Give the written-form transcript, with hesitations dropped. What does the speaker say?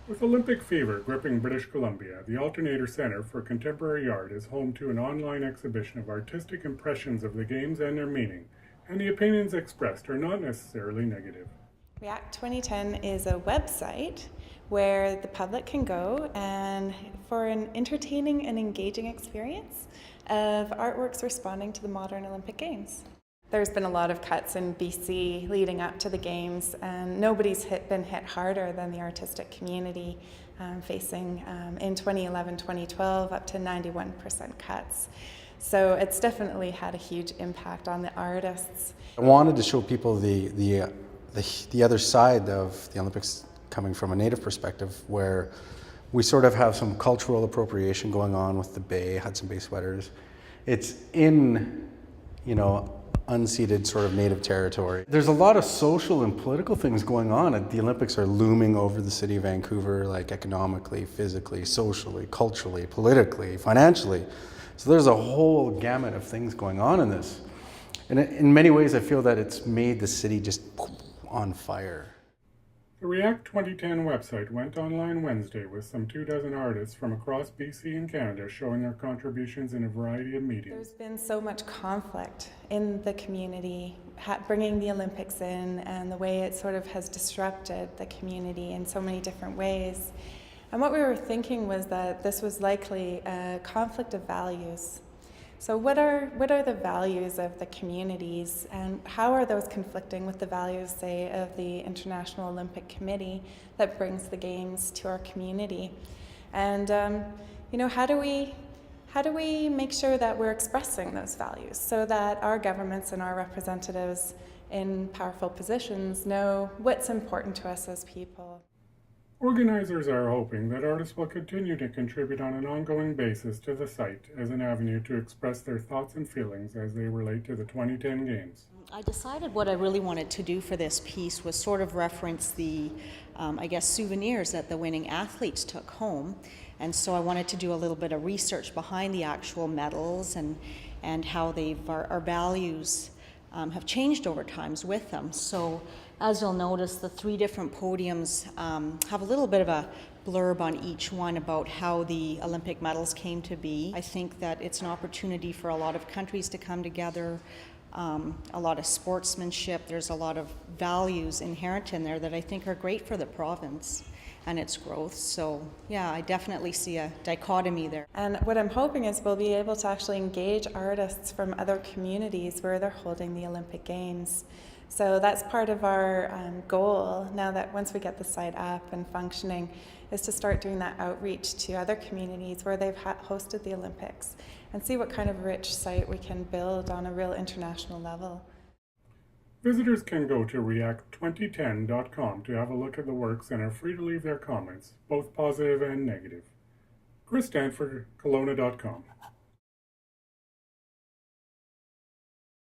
With Olympic fever gripping British Columbia, the Alternator Centre for Contemporary Art is home to an online exhibition of artistic impressions of the Games and their meaning, and the opinions expressed are not necessarily negative. React 2010 is a website where the public can go and for an entertaining and engaging experience of artworks responding to the modern Olympic Games. There's been a lot of cuts in BC leading up to the Games, and nobody's been hit harder than the artistic community, facing in 2011-2012 up to 91% cuts. So it's definitely had a huge impact on the artists. I wanted to show people the other side of the Olympics coming from a Native perspective, where we sort of have some cultural appropriation going on with the Bay, Hudson Bay sweaters. It's in, unceded sort of Native territory. There's a lot of social and political things going on. The Olympics are looming over the city of Vancouver, like economically, physically, socially, culturally, politically, financially. So there's a whole gamut of things going on in this. And in many ways, I feel that it's made the city just on fire. The React 2010 website went online Wednesday with some 24 artists from across BC and Canada showing their contributions in a variety of mediums. There's been so much conflict in the community, bringing the Olympics in, and the way it sort of has disrupted the community in so many different ways. And what we were thinking was that this was likely a conflict of values. So what are the values of the communities, and how are those conflicting with the values, say, of the International Olympic Committee that brings the Games to our community? And how do we make sure that we're expressing those values so that our governments and our representatives in powerful positions know what's important to us as people? Organizers are hoping that artists will continue to contribute on an ongoing basis to the site as an avenue to express their thoughts and feelings as they relate to the 2010 Games. I decided what I really wanted to do for this piece was sort of reference the, souvenirs that the winning athletes took home. And so I wanted to do a little bit of research behind the actual medals and how our values have changed over times with them. So as you'll notice, the three different podiums have a little bit of a blurb on each one about how the Olympic medals came to be. I think that it's an opportunity for a lot of countries to come together, a lot of sportsmanship. There's a lot of values inherent in there that I think are great for the province and its growth. So yeah, I definitely see a dichotomy there. And what I'm hoping is we'll be able to actually engage artists from other communities where they're holding the Olympic Games. So that's part of our goal, now that once we get the site up and functioning, is to start doing that outreach to other communities where they've hosted the Olympics and see what kind of rich site we can build on a real international level. Visitors can go to react2010.com to have a look at the works and are free to leave their comments, both positive and negative. Chris Stanford, Kelowna.com.